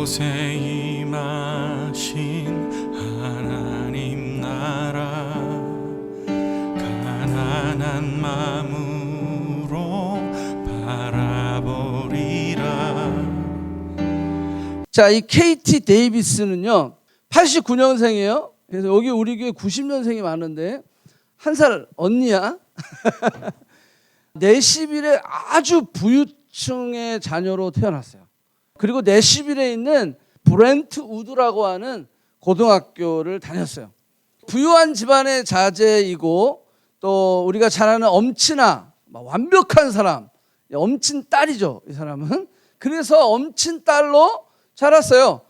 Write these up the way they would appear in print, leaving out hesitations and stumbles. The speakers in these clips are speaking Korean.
이곳에 임하신 하나님 나라 가난한 마음으로 바라보리라. 자, 이 KT 데이비스는요 89년생이에요. 그래서 여기 우리 교회 90년생이 많은데 한 살 언니야. 내시빌의 아주 부유층의 자녀로 태어났어요. 그리고 내시빌에 있는 브렌트 우드라고 하는 고등학교를 다녔어요. 부유한 집안의 자제이고 또 우리가 잘 아는 엄친아, 완벽한 사람, 엄친 딸이죠. 이 사람은. 그래서 엄친 딸로 자랐어요.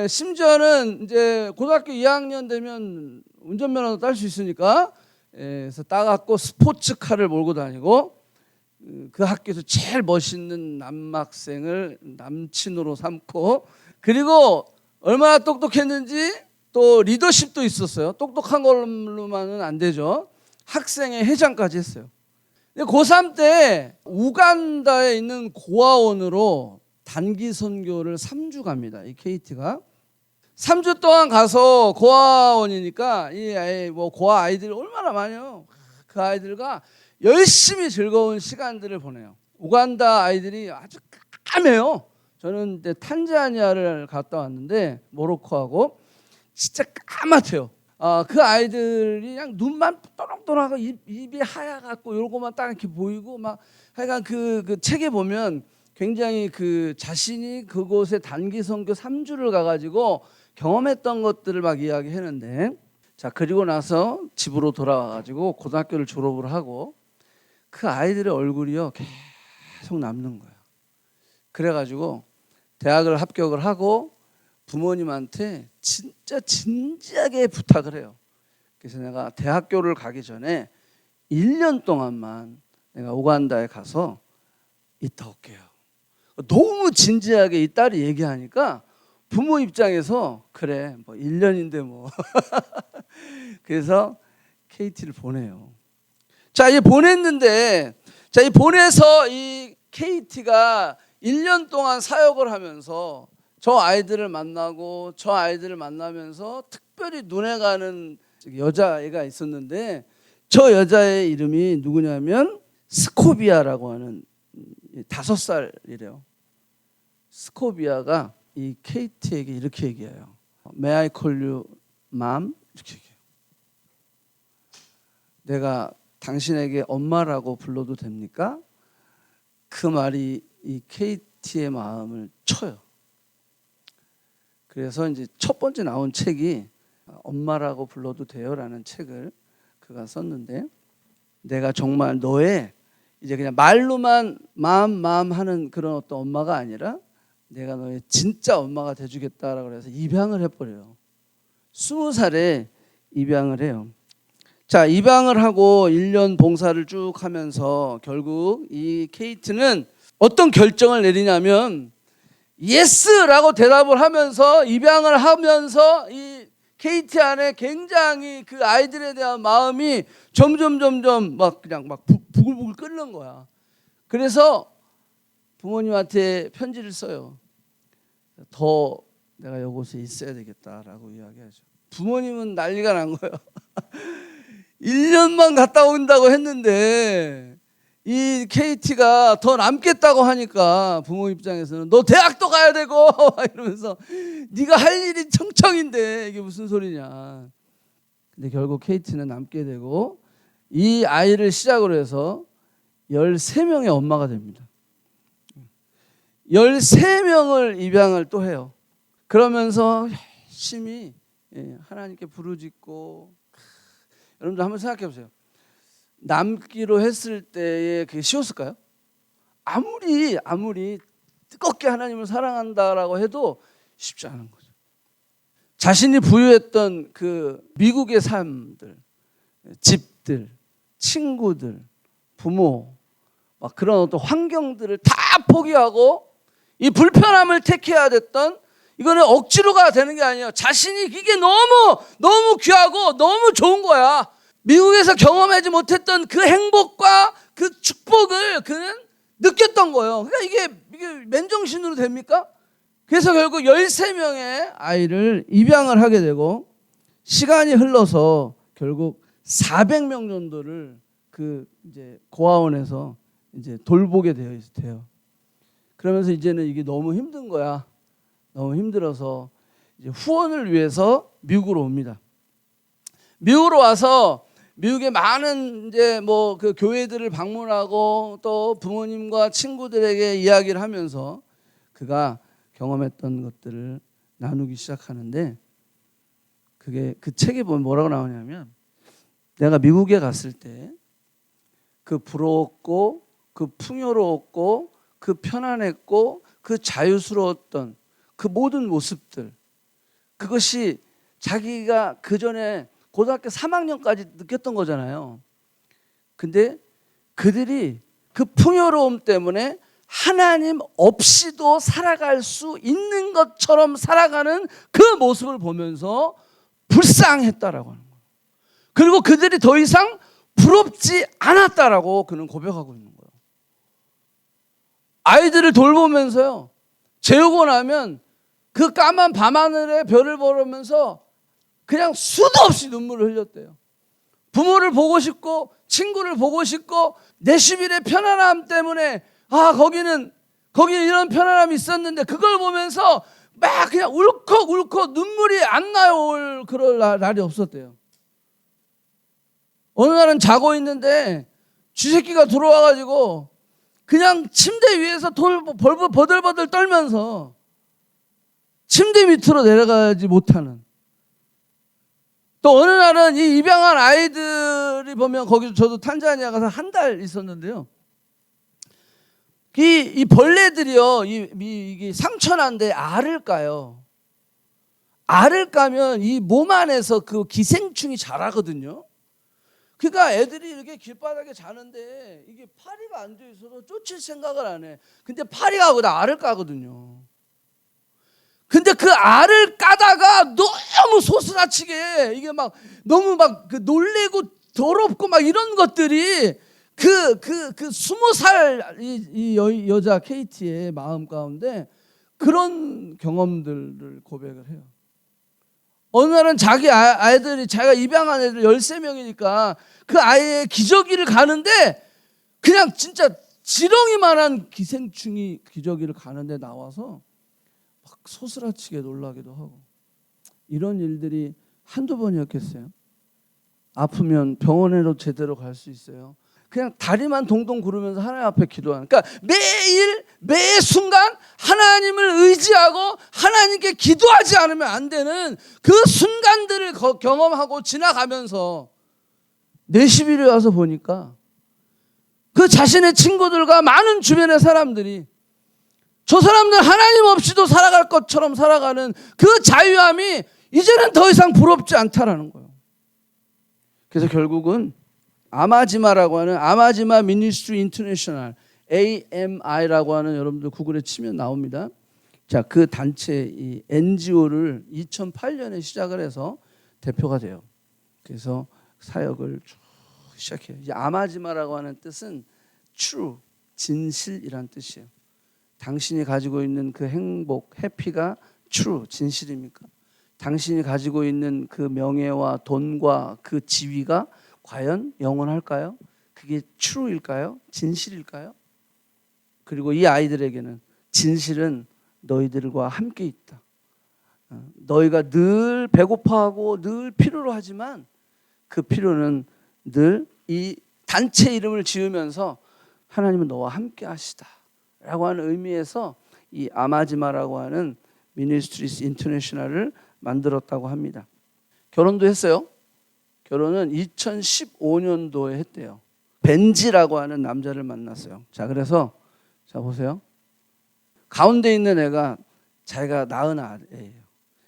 심지어는 이제 고등학교 2학년 되면 운전면허도 딸 수 있으니까 그래서 따갖고 스포츠카를 몰고 다니고 그 학교에서 제일 멋있는 남학생을 남친으로 삼고, 그리고 얼마나 똑똑했는지 또 리더십도 있었어요. 똑똑한 걸로만은 안 되죠. 학생회 회장까지 했어요. 고3 때 우간다에 있는 고아원으로 단기 선교를 3주 갑니다. 이 KT가 3주 동안 가서 고아원이니까 이 고아 아이들이 얼마나 많아요. 그 아이들과 열심히 즐거운 시간들을 보내요. 우간다 아이들이 아주 까매요. 저는 탄자니아를 갔다 왔는데 모로코하고 진짜 까맣대요. 그 아이들이 그냥 눈만 또랑또랑하고 입이 하얗고 요거만 딱 이렇게 보이고 막 하여간 그 책에 보면 굉장히 그 자신이 그곳에 단기 선교 3주를 가가지고 경험했던 것들을 막 이야기했는데, 자 그리고 나서 집으로 돌아와가지고 고등학교를 졸업을 하고 그 아이들의 얼굴이요 계속 남는 거예요. 그래가지고 대학을 합격을 하고 부모님한테 진짜 진지하게 부탁을 해요. 그래서 내가 대학교를 가기 전에 1년 동안만 내가 우간다에 가서 있다 올게요. 너무 진지하게 이 딸이 얘기하니까 부모 입장에서 그래 뭐 1년인데 뭐 그래서 KT를 보내요. 자, 이 보냈는데, 자, 이 보내서 이 KT가 1년 동안 사역을 하면서 저 아이들을 만나고 저 아이들을 만나면서 특별히 눈에 가는 여자애가 있었는데, 저 여자의 이름이 누구냐면 스코비아라고 하는 5살이래요. 스코비아가 이 KT에게 이렇게 얘기해요. May I call you mom? 이렇게 얘기해요. 내가 당신에게 엄마라고 불러도 됩니까? 그 말이 이 KT의 마음을 쳐요. 그래서 이제 첫 번째 나온 책이 엄마라고 불러도 돼요라는 책을 그가 썼는데, 내가 정말 너의 이제 그냥 말로만 마음 하는 그런 어떤 엄마가 아니라 내가 너의 진짜 엄마가 돼주겠다라고 해서 입양을 해버려요. 20살에 입양을 해요. 자, 입양을 하고 1년 봉사를 쭉 하면서 결국 이 KT는 어떤 결정을 내리냐면 예스라고 대답을 하면서 입양을 하면서 이 KT 안에 굉장히 그 아이들에 대한 마음이 점점 막 그냥 막 부글부글 끓는 거야. 그래서 부모님한테 편지를 써요. 더 내가 이곳에 있어야 되겠다라고 이야기하죠. 부모님은 난리가 난 거예요. 1년만 갔다 온다고 했는데 이 KT가 더 남겠다고 하니까 부모 입장에서는 너 대학도 가야 되고 이러면서 네가 할 일이 청청인데 이게 무슨 소리냐. 근데 결국 KT는 남게 되고 이 아이를 시작으로 해서 13명의 엄마가 됩니다. 13명을 입양을 또 해요. 그러면서 열심히 하나님께 부르짖고, 여러분들 한번 생각해 보세요. 남기로 했을 때에 그게 쉬웠을까요? 아무리 뜨겁게 하나님을 사랑한다라고 해도 쉽지 않은 거죠. 자신이 부유했던 그 미국의 삶들, 집들, 친구들, 부모, 막 그런 어떤 환경들을 다 포기하고 이 불편함을 택해야 됐던, 이거는 억지로가 되는 게 아니에요. 자신이 이게 너무 귀하고 너무 좋은 거야. 미국에서 경험하지 못했던 그 행복과 그 축복을 그는 느꼈던 거예요. 그러니까 이게 맨정신으로 됩니까? 그래서 결국 13명의 아이를 입양을 하게 되고 시간이 흘러서 결국 400명 정도를 그 이제 고아원에서 이제 돌보게 돼요. 그러면서 이제는 이게 너무 힘든 거야. 너무 힘들어서 이제 후원을 위해서 미국으로 옵니다. 미국으로 와서 미국의 많은 이제 뭐 그 교회들을 방문하고 또 부모님과 친구들에게 이야기를 하면서 그가 경험했던 것들을 나누기 시작하는데 그게 그 책에 보면 뭐라고 나오냐면 내가 미국에 갔을 때 그 부러웠고 그 풍요로웠고 그 편안했고 그 자유스러웠던 그 모든 모습들 그것이 자기가 그 전에 고등학교 3학년까지 느꼈던 거잖아요. 근데 그들이 그 풍요로움 때문에 하나님 없이도 살아갈 수 있는 것처럼 살아가는 그 모습을 보면서 불쌍했다라고 하는 거예요. 그리고 그들이 더 이상 부럽지 않았다라고 그는 고백하고 있는 거예요. 아이들을 돌보면서요. 재우고 나면 그 까만 밤하늘에 별을 보면서 그냥 수도 없이 눈물을 흘렸대요. 부모를 보고 싶고 친구를 보고 싶고 내시빌의 편안함 때문에 거기는 이런 편안함이 있었는데 그걸 보면서 막 그냥 울컥울컥 눈물이 안 나올 그럴 날이 없었대요. 어느 날은 자고 있는데 쥐새끼가 들어와가지고 그냥 침대 위에서 버들버들 떨면서 침대 밑으로 내려가지 못하는 또 어느 날은 이 입양한 아이들이 보면 거기서 저도 탄자니아 가서 한 달 있었는데요. 이 벌레들이요, 이게 상처난데 알을 까요. 알을 까면 이 몸 안에서 그 기생충이 자라거든요. 그러니까 애들이 이렇게 길바닥에 자는데 이게 파리가 앉아 있어도 쫓을 생각을 안 해. 근데 파리가 거기다 알을 까거든요. 근데 그 알을 까다가 너무 소스라치게 이게 막 너무 막 놀래고 더럽고 막 이런 것들이 그 20살 이 여자 케이티의 마음 가운데 그런 경험들을 고백을 해요. 어느 날은 자기 아이들이 자기가 입양한 애들 13명이니까 그 아이의 기저귀를 가는데 그냥 진짜 지렁이만한 기생충이 기저귀를 가는데 나와서 막 소스라치게 놀라기도 하고 이런 일들이 한두 번이었겠어요. 아프면 병원에도 제대로 갈 수 있어요. 그냥 다리만 동동 구르면서 하나님 앞에 기도하는. 그러니까 매일 매 순간 하나님을 의지하고 하나님께 기도하지 않으면 안 되는 그 순간들을 경험하고 지나가면서 내시빌에 와서 보니까 그 자신의 친구들과 많은 주변의 사람들이 저 사람들 하나님 없이도 살아갈 것처럼 살아가는 그 자유함이 이제는 더 이상 부럽지 않다라는 거예요. 그래서 결국은 아마지마라고 하는 아마지마 미니스트리 인터내셔널 AMI라고 하는 여러분들 구글에 치면 나옵니다. 자, 그 단체 이 NGO를 2008년에 시작을 해서 대표가 돼요. 그래서 사역을 쭉 시작해요. 이제 아마지마라고 하는 뜻은 true, 진실이란 뜻이에요. 당신이 가지고 있는 그 행복, 해피가 true, 진실입니까? 당신이 가지고 있는 그 명예와 돈과 그 지위가 과연 영원할까요? 그게 true일까요? 진실일까요? 그리고 이 아이들에게는 진실은 너희들과 함께 있다. 너희가 늘 배고파하고 늘 필요로 하지만 그 필요는 늘 이 단체 이름을 지으면서 하나님은 너와 함께 하시다 라고 하는 의미에서 이 아마지마라고 하는 미니스트리스 인터내셔널을 만들었다고 합니다. 결혼도 했어요. 결혼은 2015년도에 했대요. 벤지라고 하는 남자를 만났어요. 자, 그래서 자 보세요. 가운데 있는 애가 자기가 낳은 아이예요.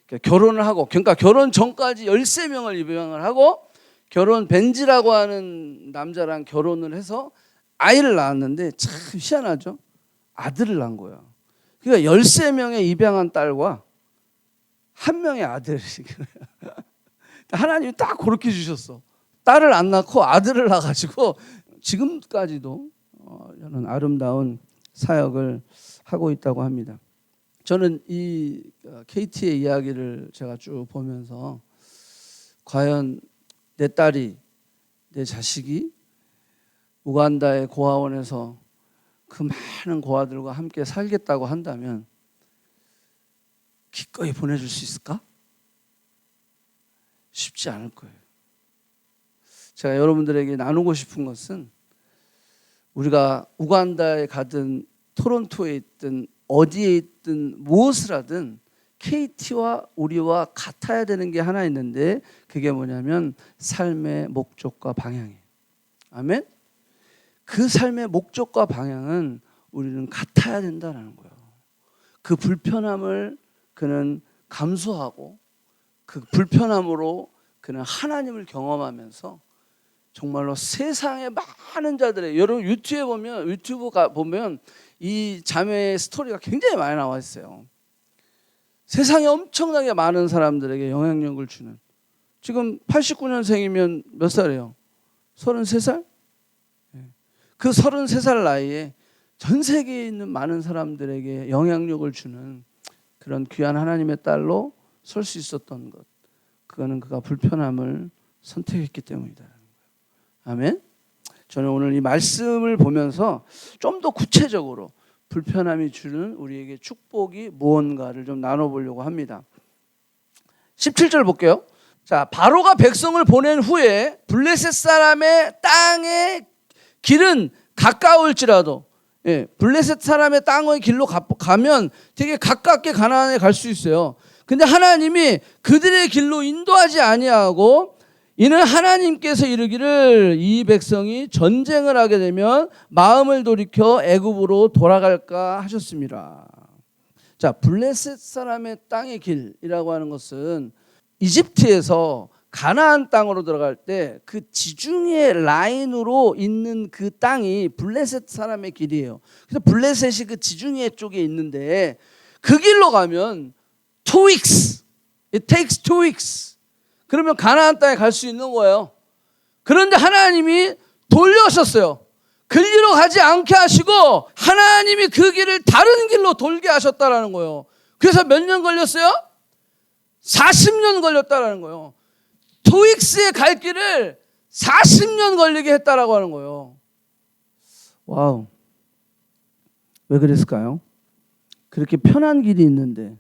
그러니까 결혼을 하고, 그러니까 결혼 전까지 13명을 입양을 하고 결혼 벤지라고 하는 남자랑 결혼을 해서 아이를 낳았는데 참 희한하죠. 아들을 낳은 거예요. 그러니까 13명의 입양한 딸과 한 명의 아들이 하나님이 딱 그렇게 주셨어. 딸을 안 낳고 아들을 낳아가지고 지금까지도 저는 아름다운 사역을 하고 있다고 합니다. 저는 이 KT의 이야기를 제가 쭉 보면서 과연 내 딸이, 내 자식이 우간다의 고아원에서 그 많은 고아들과 함께 살겠다고 한다면 기꺼이 보내줄 수 있을까? 쉽지 않을 거예요. 제가 여러분들에게 나누고 싶은 것은 우리가 우간다에 가든 토론토에 있든 어디에 있든 무엇을 하든 KT와 우리와 같아야 되는 게 하나 있는데 그게 뭐냐면 삶의 목적과 방향이에요. 아멘? 그 삶의 목적과 방향은 우리는 같아야 된다는 거예요. 그 불편함을 그는 감수하고 그 불편함으로 그는 하나님을 경험하면서 정말로 세상의 많은 자들의, 여러분 유튜브 보면 이 자매의 스토리가 굉장히 많이 나와 있어요. 세상에 엄청나게 많은 사람들에게 영향력을 주는, 지금 89년생이면 몇 살이에요? 33살? 그 33살 나이에 전 세계에 있는 많은 사람들에게 영향력을 주는 그런 귀한 하나님의 딸로 설 수 있었던 것, 그거는 그가 불편함을 선택했기 때문이다. 아멘. 저는 오늘 이 말씀을 보면서 좀 더 구체적으로 불편함이 주는 우리에게 축복이 무언가를 좀 나눠보려고 합니다. 17절 볼게요. 자, 바로가 백성을 보낸 후에 블레셋 사람의 땅의 길은 가까울지라도, 블레셋 사람의 땅의 길로 가면 되게 가깝게 가나안에 갈 수 있어요. 근데 하나님이 그들의 길로 인도하지 아니하고 이는 하나님께서 이르기를 이 백성이 전쟁을 하게 되면 마음을 돌이켜 애굽으로 돌아갈까 하셨습니다. 자, 블레셋 사람의 땅의 길이라고 하는 것은 이집트에서 가나안 땅으로 들어갈 때 그 지중해 라인으로 있는 그 땅이 블레셋 사람의 길이에요. 그래서 블레셋이 그 지중해 쪽에 있는데 그 길로 가면 2 weeks, it takes 2 weeks. 그러면 가나안 땅에 갈 수 있는 거예요. 그런데 하나님이 돌려셨어요. 그 길로 가지 않게 하시고 하나님이 그 길을 다른 길로 돌게 하셨다라는 거예요. 그래서 몇 년 걸렸어요? 40년 걸렸다라는 거예요. 2 weeks에 갈 길을 40년 걸리게 했다라고 하는 거예요. 와우. 왜 그랬을까요? 그렇게 편한 길이 있는데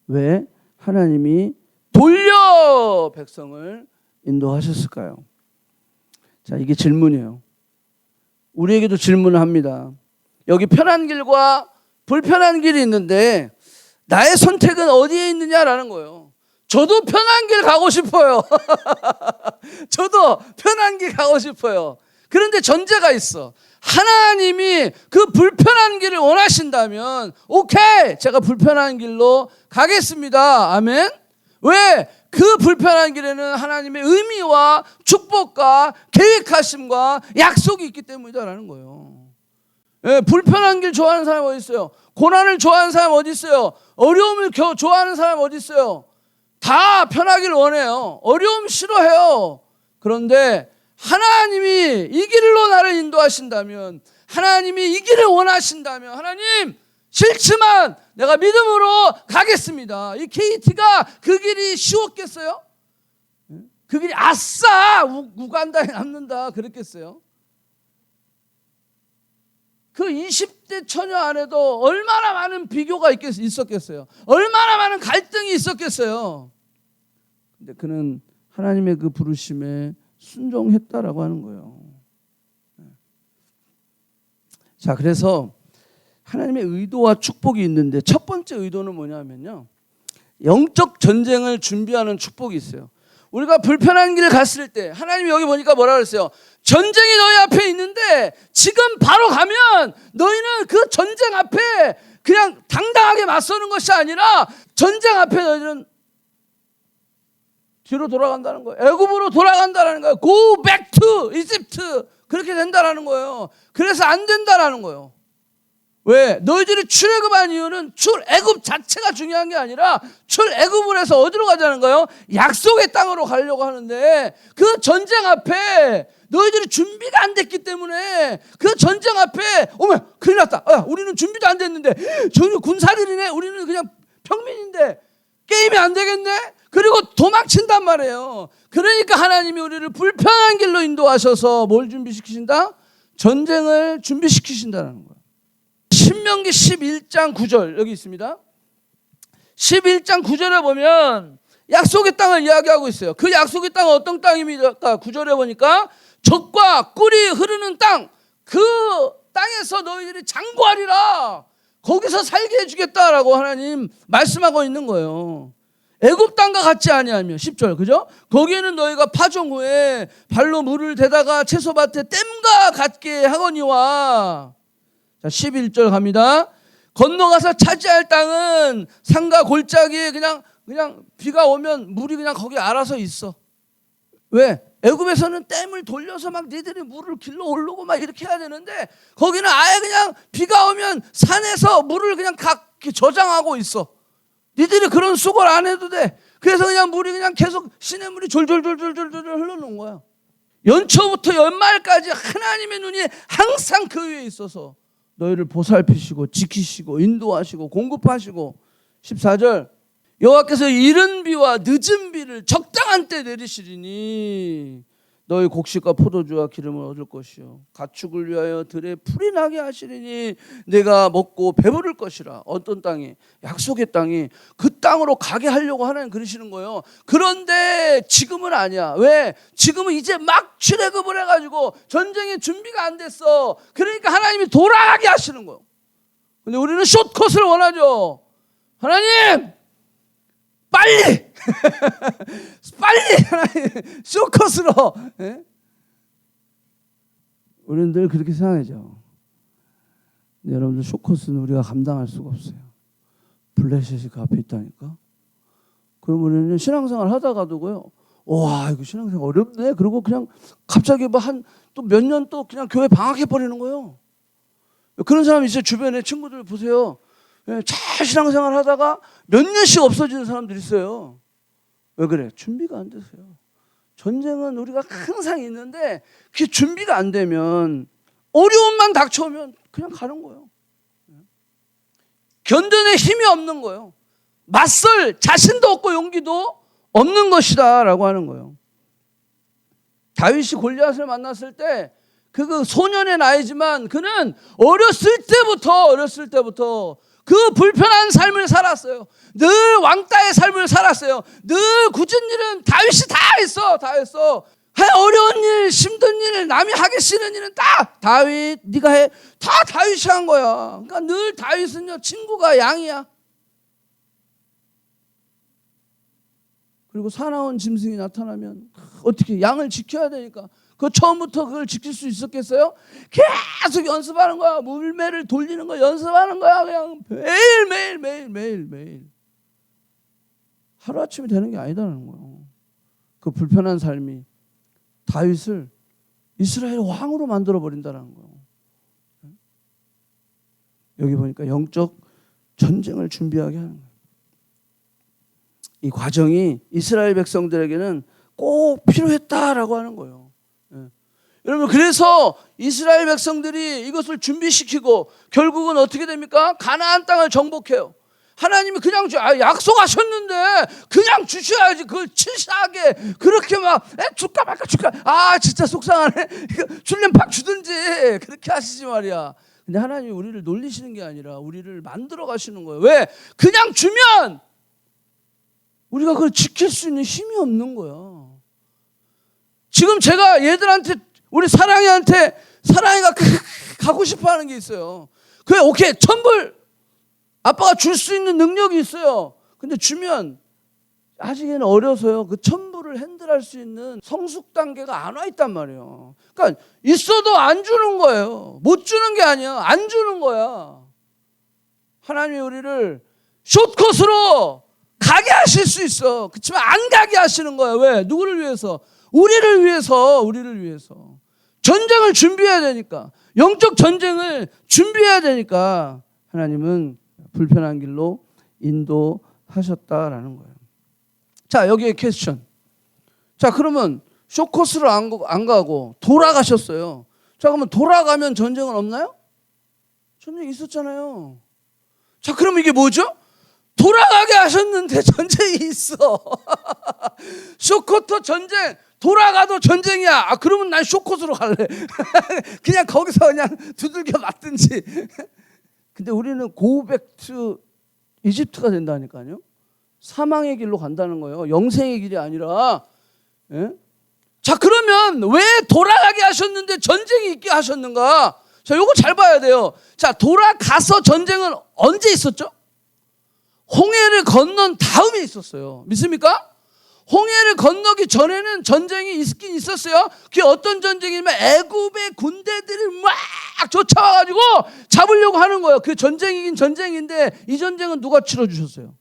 왜 하나님이 돌려 백성을 인도하셨을까요? 자, 이게 질문이에요. 우리에게도 질문을 합니다. 여기 편한 길과 불편한 길이 있는데 나의 선택은 어디에 있느냐라는 거예요. 저도 편한 길 가고 싶어요. 저도 편한 길 가고 싶어요. 그런데 전제가 있어. 하나님이 그 불편한 길을 원하신다면 오케이, 제가 불편한 길로 가겠습니다. 아멘. 왜? 그 불편한 길에는 하나님의 의미와 축복과 계획하심과 약속이 있기 때문이다라는 거예요. 불편한 길 좋아하는 사람 어디 있어요? 고난을 좋아하는 사람 어디 있어요? 어려움을 좋아하는 사람 어디 있어요? 다 편하길 원해요. 어려움 싫어해요. 그런데 하나님이 이 길로 나를 인도하신다면, 하나님이 이 길을 원하신다면, 하나님 싫지만 내가 믿음으로 가겠습니다. 이 KT가 그 길이 쉬웠겠어요? 그 길이 아싸 우간다에 남는다 그랬겠어요? 그 20대 처녀 안에도 얼마나 많은 비교가 있었겠어요? 얼마나 많은 갈등이 있었겠어요? 근데 그는 하나님의 그 부르심에 순종했다라고 하는 거예요. 자, 그래서 하나님의 의도와 축복이 있는데 첫 번째 의도는 뭐냐면요, 영적 전쟁을 준비하는 축복이 있어요. 우리가 불편한 길을 갔을 때 하나님이 여기 보니까 뭐라 그랬어요? 전쟁이 너희 앞에 있는데 지금 바로 가면 너희는 그 전쟁 앞에 그냥 당당하게 맞서는 것이 아니라 전쟁 앞에 너희는 뒤로 돌아간다는 거예요. 애굽으로 돌아간다는 거예요. Go back to Egypt. 그렇게 된다라는 거예요. 그래서 안 된다라는 거예요. 왜? 너희들이 출애굽한 이유는 출애굽 자체가 중요한 게 아니라 출애굽을 해서 어디로 가자는 거예요? 약속의 땅으로 가려고 하는데 그 전쟁 앞에 너희들이 준비가 안 됐기 때문에 그 전쟁 앞에 어머 큰일 났다. 우리는 준비도 안 됐는데 저는 군사들이네. 우리는 그냥 평민인데 게임이 안 되겠네. 그리고 도망친단 말이에요. 그러니까 하나님이 우리를 불편한 길로 인도하셔서 뭘 준비시키신다? 전쟁을 준비시키신다는 거예요. 신명기 11장 9절 여기 있습니다. 11장 9절에 보면 약속의 땅을 이야기하고 있어요. 그 약속의 땅은 어떤 땅입니까? 9절에 보니까 젖과 꿀이 흐르는 땅, 그 땅에서 너희들이 장구하리라. 거기서 살게 해주겠다라고 하나님 말씀하고 있는 거예요. 애굽 땅과 같지 아니하며 10절 그죠? 거기에는 너희가 파종 후에 발로 물을 대다가 채소밭에 댐과 같게 하거니와. 자 11절 갑니다. 건너가서 차지할 땅은 산과 골짜기에 그냥 비가 오면 물이 그냥 거기 알아서 있어. 왜? 애굽에서는 댐을 돌려서 막 니들이 물을 길러 오르고 막 이렇게 해야 되는데 거기는 아예 그냥 비가 오면 산에서 물을 그냥 저장하고 있어. 니들이 그런 수고를 안 해도 돼. 그래서 그냥 물이 그냥 계속 시냇물이 졸졸졸졸졸 흘러놓은 거야. 연초부터 연말까지 하나님의 눈이 항상 그 위에 있어서 너희를 보살피시고 지키시고 인도하시고 공급하시고. 14절 여호와께서 이른 비와 늦은 비를 적당한 때 내리시리니 너희 곡식과 포도주와 기름을 얻을 것이요 가축을 위하여 들에 풀이 나게 하시리니 내가 먹고 배부를 것이라. 어떤 땅이? 약속의 땅이. 그 땅으로 가게 하려고 하나님 그러시는 거예요. 그런데 지금은 아니야. 왜? 지금은 이제 막 출애굽을 해가지고 전쟁의 준비가 안 됐어. 그러니까 하나님이 돌아가게 하시는 거예요. 근데 우리는 숏컷을 원하죠. 하나님 빨리 빨리 하나님 쇼컷으로. 우리는 늘 그렇게 생각하죠. 여러분들 쇼컷은 우리가 감당할 수가 없어요. 블레셋이 그 앞에 있다니까. 그럼 우리는 신앙생활 하다가도요, 와 이거 신앙생활 어렵네. 그리고 그냥 갑자기 뭐 한 또 몇 년 또 그냥 교회 방학해 버리는 거예요. 그런 사람 이제 주변에 친구들 보세요. 잘 신앙생활 하다가 몇 년씩 없어지는 사람들이 있어요. 왜 그래? 준비가 안 돼서요. 전쟁은 우리가 항상 있는데 그게 준비가 안 되면 어려움만 닥쳐오면 그냥 가는 거예요. 견뎌낼 힘이 없는 거예요. 맞설 자신도 없고 용기도 없는 것이다 라고 하는 거예요. 다윗이 골리앗을 만났을 때 그 소년의 나이지만 그는 어렸을 때부터 그 불편한 삶을 살았어요. 늘 왕따의 삶을 살았어요. 늘 굳은 일은 다윗이 다 했어. 어려운 일, 힘든 일, 남이 하기 싫은 일은 다 다윗, 네가 해. 다 다윗이 한 거야. 그러니까 늘 다윗은요 친구가 양이야. 그리고 사나운 짐승이 나타나면 어떻게 양을 지켜야 되니까 그 처음부터 그걸 지킬 수 있었겠어요? 계속 연습하는 거야. 물매를 돌리는 거 연습하는 거야. 그냥 매일 하루아침에 되는 게 아니다라는 거예요. 그 불편한 삶이 다윗을 이스라엘 왕으로 만들어 버린다는 거예요. 여기 보니까 영적 전쟁을 준비하게 하는 거예요. 이 과정이 이스라엘 백성들에게는 꼭 필요했다라고 하는 거예요. 여러분 그래서 이스라엘 백성들이 이것을 준비시키고 결국은 어떻게 됩니까? 가나안 땅을 정복해요. 하나님이 그냥 약속하셨는데 그냥 주셔야지. 그걸 치사하게 그렇게 막 줄까 말까 진짜 속상하네. 줄려면 팍 주든지 그렇게 하시지 말이야. 근데 하나님이 우리를 놀리시는 게 아니라 우리를 만들어 가시는 거예요. 왜? 그냥 주면 우리가 그걸 지킬 수 있는 힘이 없는 거야. 지금 제가 얘들한테 우리 사랑이한테 사랑이가 가고 싶어하는 게 있어요. 그래 오케이 천불 아빠가 줄 수 있는 능력이 있어요. 근데 주면 아직은 어려서요. 그 천불을 핸들할 수 있는 성숙 단계가 안 와 있단 말이에요. 그러니까 있어도 안 주는 거예요. 못 주는 게 아니야. 안 주는 거야. 하나님이 우리를 숏컷으로 가게 하실 수 있어. 그렇지만 안 가게 하시는 거야. 왜? 누구를 위해서? 우리를 위해서. 전쟁을 준비해야 되니까, 영적 전쟁을 준비해야 되니까 하나님은 불편한 길로 인도하셨다라는 거예요. 자, 여기에 퀘스천. 자, 그러면 쇼코스를 안 가고 돌아가셨어요. 자, 그러면 돌아가면 전쟁은 없나요? 전쟁이 있었잖아요. 자, 그럼 이게 뭐죠? 돌아가게 하셨는데 전쟁이 있어. 쇼코토 전쟁, 돌아가도 전쟁이야. 아, 그러면 난 쇼코스로 갈래. 그냥 거기서 그냥 두들겨 맞든지. 근데 우리는 고백투 이집트가 된다니까요. 사망의 길로 간다는 거예요. 영생의 길이 아니라. 예? 자, 그러면 왜 돌아가게 하셨는데 전쟁이 있게 하셨는가? 자, 요거 잘 봐야 돼요. 자, 돌아가서 전쟁은 언제 있었죠? 홍해를 건넌 다음에 있었어요. 믿습니까? 홍해를 건너기 전에는 전쟁이 있긴 있었어요. 그게 어떤 전쟁이냐면 애굽의 군대들이 막 쫓아와가지고 잡으려고 하는 거예요. 그게 전쟁이긴 전쟁인데 이 전쟁은 누가 치러주셨어요?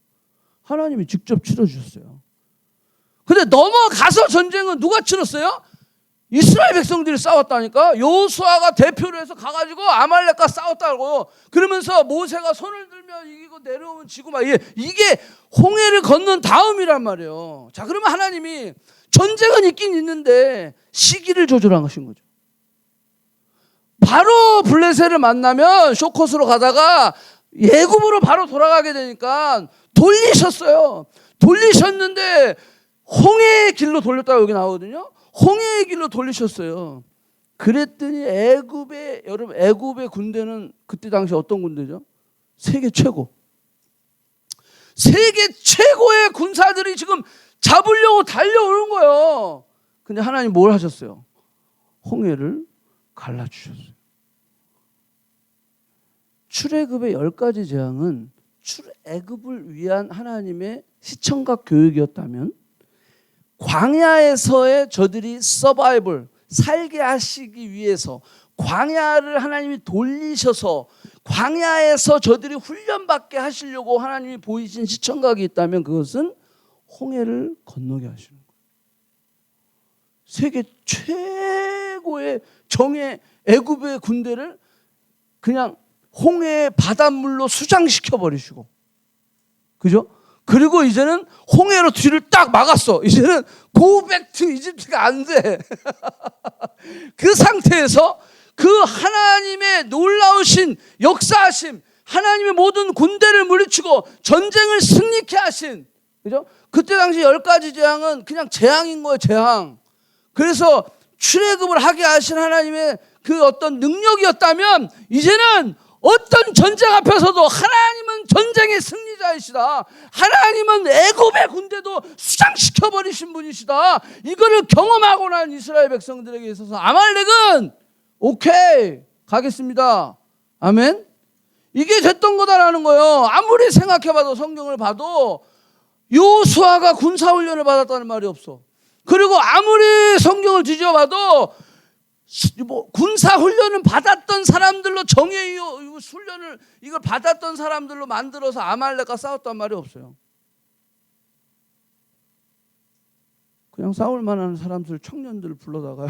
하나님이 직접 치러주셨어요. 근데 넘어가서 전쟁은 누가 치렀어요? 이스라엘 백성들이 싸웠다니까. 여호수아가 대표로 해서 가가지고 아말렉과 싸웠다고. 그러면서 모세가 손을 들면 이기고 내려오면 지고 막 이게 홍해를 건넌 다음이란 말이에요. 자, 그러면 하나님이 전쟁은 있긴 있는데 시기를 조절한 것인 거죠. 바로 블레셋을 만나면 쇼컷으로 가다가 예굽으로 바로 돌아가게 되니까 돌리셨어요. 돌리셨는데 홍해의 길로 돌렸다고 여기 나오거든요. 홍해의 길로 돌리셨어요. 그랬더니 여러분 애굽의 군대는 그때 당시 어떤 군대죠? 세계 최고. 세계 최고의 군사들이 지금 잡으려고 달려오는 거예요. 근데 하나님 뭘 하셨어요? 홍해를 갈라주셨어요. 출애굽의 10가지 재앙은 출애굽을 위한 하나님의 시청각 교육이었다면 광야에서의 저들이 서바이벌, 살게 하시기 위해서 광야를 하나님이 돌리셔서 광야에서 저들이 훈련받게 하시려고 하나님이 보이신 시청각이 있다면 그것은 홍해를 건너게 하시는 거예요. 세계 최고의 정예 애굽의 군대를 그냥 홍해의 바닷물로 수장시켜 버리시고, 그죠? 그리고 이제는 홍해로 뒤를 딱 막았어. 이제는 고백투 이집트가 안 돼. 그 상태에서 그 하나님의 놀라우신 역사하심, 하나님의 모든 군대를 물리치고 전쟁을 승리케 하신, 그죠? 그때 당시 10가지 재앙은 그냥 재앙인 거예요, 재앙. 그래서 출애굽을 하게 하신 하나님의 그 어떤 능력이었다면 이제는 어떤 전쟁 앞에서도 하나님은 전쟁의 승리자이시다. 하나님은 애굽의 군대도 수장시켜버리신 분이시다. 이거를 경험하고 난 이스라엘 백성들에게 있어서 아말렉은 오케이 가겠습니다. 아멘. 이게 됐던 거다라는 거예요. 아무리 생각해봐도 성경을 봐도 여호수아가 군사훈련을 받았다는 말이 없어. 그리고 아무리 성경을 뒤져봐도 군사 훈련을 받았던 사람들로 정예 훈련을 이걸 받았던 사람들로 만들어서 아말렉과 싸웠단 말이 없어요. 그냥 싸울 만한 사람들 청년들 불러다가요.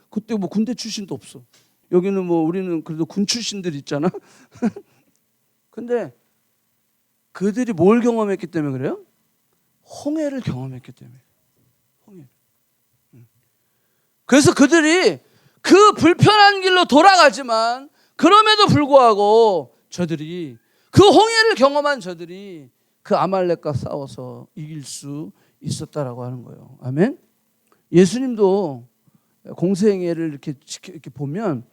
그때 뭐 군대 출신도 없어. 여기는 뭐 우리는 그래도 군 출신들 있잖아. 근데 그들이 뭘 경험했기 때문에 그래요? 홍해를 경험했기 때문에. 홍해. 그래서 그들이 그 불편한 길로 돌아가지만 그럼에도 불구하고 저들이 그 홍해를 경험한 저들이 그 아말렉과 싸워서 이길 수 있었다라고 하는 거예요. 아멘. 예수님도 공생애를 이렇게 보면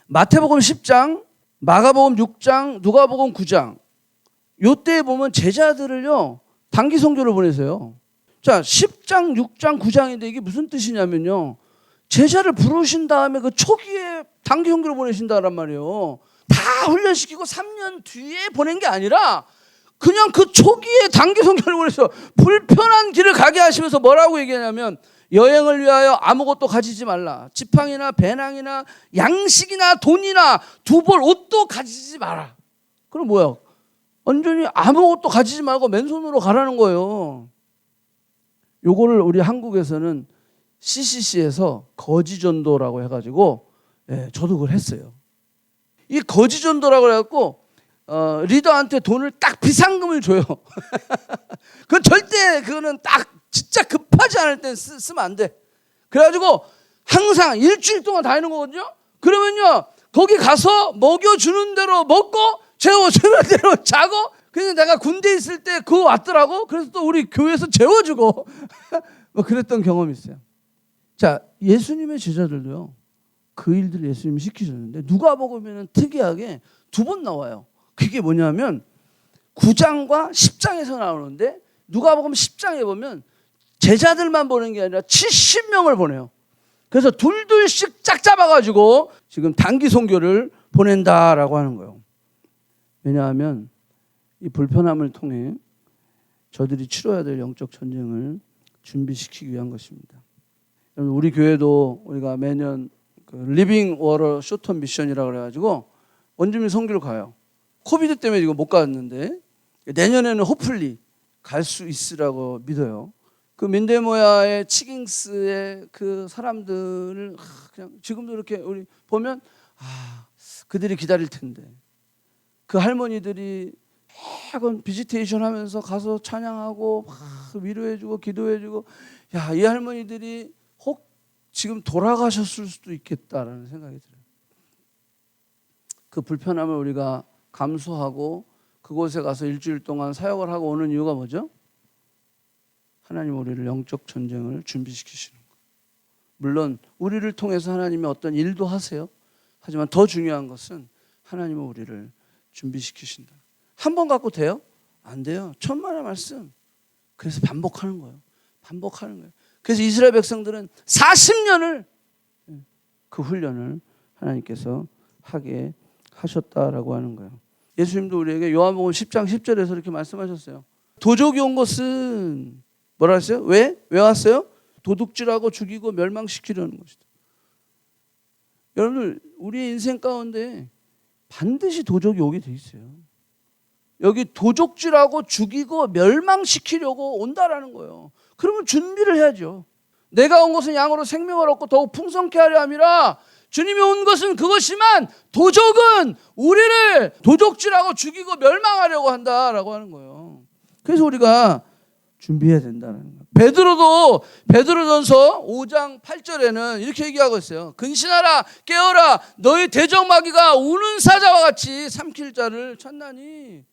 마태복음 10장, 마가복음 6장, 누가복음 9장 요때 보면 제자들을요 단기 선교를 보내세요. 자, 10장, 6장, 9장인데 이게 무슨 뜻이냐면요. 제자를 부르신 다음에 그 초기에 단기 선교를 보내신다란 말이에요. 다 훈련시키고 3년 뒤에 보낸 게 아니라 그냥 그 초기에 단기 선교를 보내서 불편한 길을 가게 하시면서 뭐라고 얘기하냐면 여행을 위하여 아무것도 가지지 말라. 지팡이나 배낭이나 양식이나 돈이나 두 벌 옷도 가지지 마라. 그럼 뭐야? 완전히 아무것도 가지지 말고 맨손으로 가라는 거예요. 요거를 우리 한국에서는 CCC에서 거지전도라고 해가지고 저도 그걸 했어요. 이 거지전도라고 해갖고 리더한테 돈을 딱 비상금을 줘요. 그건 절대 그거는 딱 진짜 급하지 않을 때 쓰면 안 돼. 그래가지고 항상 일주일 동안 다니는 거거든요. 그러면요 거기 가서 먹여주는 대로 먹고 재워주는 대로 자고. 그래서 내가 군대에 있을 때 그거 왔더라고. 그래서 또 우리 교회에서 재워주고 뭐 그랬던 경험이 있어요. 자, 예수님의 제자들도요 그 일들을 예수님이 시키셨는데 누가복음에는 특이하게 2번 나와요. 그게 뭐냐면 9장과 10장에서 나오는데 누가복음 10장에 보면 제자들만 보낸 게 아니라 70명을 보내요. 그래서 둘둘씩 짝 잡아가지고 지금 단기 선교를 보낸다라고 하는 거예요. 왜냐하면 이 불편함을 통해 저들이 치러야 될 영적 전쟁을 준비시키기 위한 것입니다. 우리 교회도 우리가 매년 그 리빙 워러 쇼텀 미션이라고 그래가지고 원주민 선교를 가요. 코비드 때문에 지금 못 갔는데 내년에는 호플리 갈 수 있으라고 믿어요. 그 민데모야의 치깅스의 그 사람들을 그냥 지금도 이렇게 우리 보면 그들이 기다릴 텐데 그 할머니들이 매번 비지테이션 하면서 가서 찬양하고 막 위로해주고 기도해주고 이 할머니들이 혹 지금 돌아가셨을 수도 있겠다라는 생각이 들어요. 그 불편함을 우리가 감수하고 그곳에 가서 일주일 동안 사역을 하고 오는 이유가 뭐죠? 하나님 우리를 영적 전쟁을 준비시키시는 거예요. 물론 우리를 통해서 하나님이 어떤 일도 하세요. 하지만 더 중요한 것은 하나님은 우리를 준비시키신다. 한 번 갖고 돼요? 안 돼요. 천만의 말씀. 그래서 반복하는 거예요. 반복하는 거예요. 그래서 이스라엘 백성들은 40년을 그 훈련을 하나님께서 하게 하셨다라고 하는 거예요. 예수님도 우리에게 요한복음 10장 10절에서 이렇게 말씀하셨어요. 도적이 온 것은 뭐라 했어요? 왜 왔어요? 도둑질하고 죽이고 멸망시키려는 것이다. 여러분들 우리의 인생 가운데 반드시 도적이 오게 돼 있어요. 여기 도적질하고 죽이고 멸망시키려고 온다라는 거예요. 그러면 준비를 해야죠. 내가 온 것은 양으로 생명을 얻고 더욱 풍성케 하려 함이라. 주님이 온 것은 그것이지만 도적은 우리를 도적질하고 죽이고 멸망하려고 한다라고 하는 거예요. 그래서 우리가 준비해야 된다는 거예요. 베드로전서 5장 8절에는 이렇게 얘기하고 있어요. 근신하라 깨어라 너희 대적 마귀가 우는 사자와 같이 삼킬 자를 찾나니.